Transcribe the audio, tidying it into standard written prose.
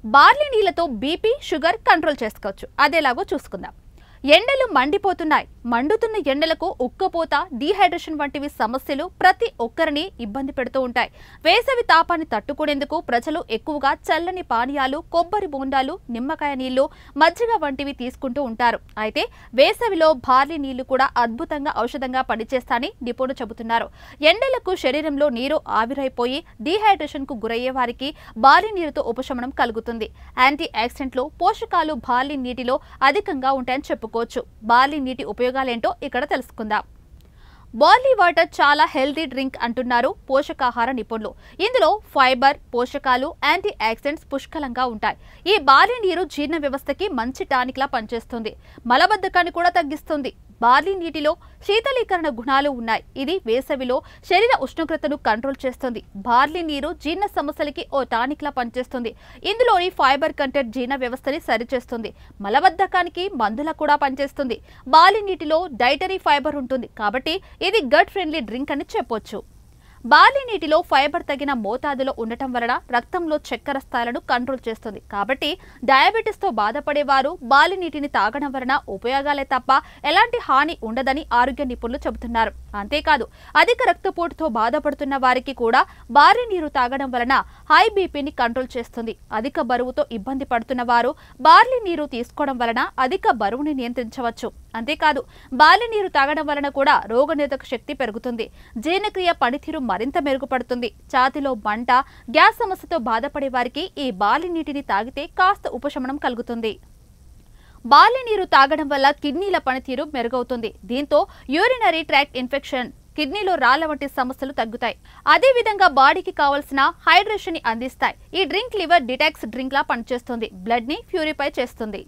Barley నీళ్లతో BP, sugar control చేసుకోవచ్చు. అదేలాగో చూసుకుందాం. ఎండలు మండిపోతున్నాయి. మండుతున్న ఎండలకు ఉక్కపోత, డీహైడ్రేషన్ వంటివి సమస్యలు ప్రతి ఒక్కరిని ఇబ్బంది పెడుతూ ఉంటాయి. వేసవి తాపాన్ని తట్టుకునేందుకు ప్రజలు ఎక్కువగా చల్లని పానీయాలు, కొబ్బరి బోండాలు, నిమ్మకాయ నీళ్లు, మజ్జిగ వంటివి తీసుకుంటూ ఉంటారు. అయితే వేసవిలో బార్లీ నీళ్లు కూడా అద్భుతంగా ఔషధంగా పనిచేస్తాయని నిపుణులు చెబుతున్నారు. ఎండలకు శరీరంలో నీరు ఆవిరైపోయి డీహైడ్రేషన్ కు గురయ్యే వారికి బార్లీ నీరుతో ఉపశమనం కలుగుతుంది. యాంటీ ఆక్సిడెంట్లు, పోషకాలు బార్లీ నీటిలో అధికంగా ఉంటాయని చెప్పుకోవచ్చు. బార్లీ నీటి ఉపయోగాలేంటో ఇక్కడ తెలుసుకుందాం. బార్లీ వాటర్ చాలా హెల్తీ డ్రింక్ అంటున్నారు పోషకాహార నిపుణులు. ఇందులో ఫైబర్, పోషకాలు, యాంటీ ఆక్సిడెంట్స్ పుష్కలంగా ఉంటాయి. ఈ బార్లీ నీరు జీర్ణ వ్యవస్థకి మంచి టానిక్ లా పనిచేస్తుంది. మలబద్ధకాన్ని కూడా తగ్గిస్తుంది. బార్లీ నీటిలో శీతలీకరణ గుణాలు ఉన్నాయి. ఇది వేసవిలో శరీర ఉష్ణోగ్రతను కంట్రోల్ చేస్తుంది. బార్లీ నీరు జీర్ణ సమస్యలకి ఓ టానిక్ లా పనిచేస్తుంది. ఇందులోని ఫైబర్ కంటెంట్ జీర్ణ వ్యవస్థని సరిచేస్తుంది. మలబద్ధకానికి మందులా కూడా పనిచేస్తుంది. బార్లీ నీటిలో డైటరీ ఫైబర్ ఉంటుంది కాబట్టి ఇది గట్ ఫ్రెండ్లీ డ్రింక్ అని చెప్పొచ్చు. బార్లీ నీటిలో ఫైబర్ తగిన మోతాదులో ఉండటం వలన రక్తంలో చక్కెర స్థాయిలను కంట్రోల్ చేస్తుంది. కాబట్టి డయాబెటీస్ తో బాధపడేవారు బార్లీ నీటిని తాగడం వలన ఉపయోగాలే తప్ప ఎలాంటి హాని ఉండదని ఆరోగ్య నిపుణులు చెబుతున్నారు. అంతేకాదు అధిక రక్తపోటుతో బాధపడుతున్న వారికి కూడా బార్లీ నీరు తాగడం వలన హై బీపీని కంట్రోల్ చేస్తుంది. అధిక బరువుతో ఇబ్బంది పడుతున్న వారు బార్లీ నీరు తీసుకోవడం వలన అధిక బరువుని నియంత్రించవచ్చు. అంతేకాదు బార్లీ నీరు తాగడం వలన కూడా రోగనిరోధక శక్తి పెరుగుతుంది. జీర్ణక్రియ పనితీరు మరింత మెరుగుపడుతుంది. ఛాతీలో మంట, గ్యాస్ సమస్యతో బాధపడే వారికి ఈ బార్లీ నీటిని తాగితే కాస్త ఉపశమనం కలుగుతుంది. బార్లీ నీరు తాగడం వల్ల కిడ్నీల పనితీరు మెరుగవుతుంది. దీంతో యూరినరీ ట్రాక్ట్ ఇన్ఫెక్షన్, కిడ్నీలో రాళ్ల వంటి సమస్యలు తగ్గుతాయి. అదేవిధంగా బాడీకి కావాల్సిన హైడ్రేషన్ ని అందిస్తాయి. ఈ డ్రింక్ లివర్ డిటాక్స్ డ్రింక్ లా పనిచేస్తుంది. బ్లడ్ ని ప్యూరిఫై చేస్తుంది.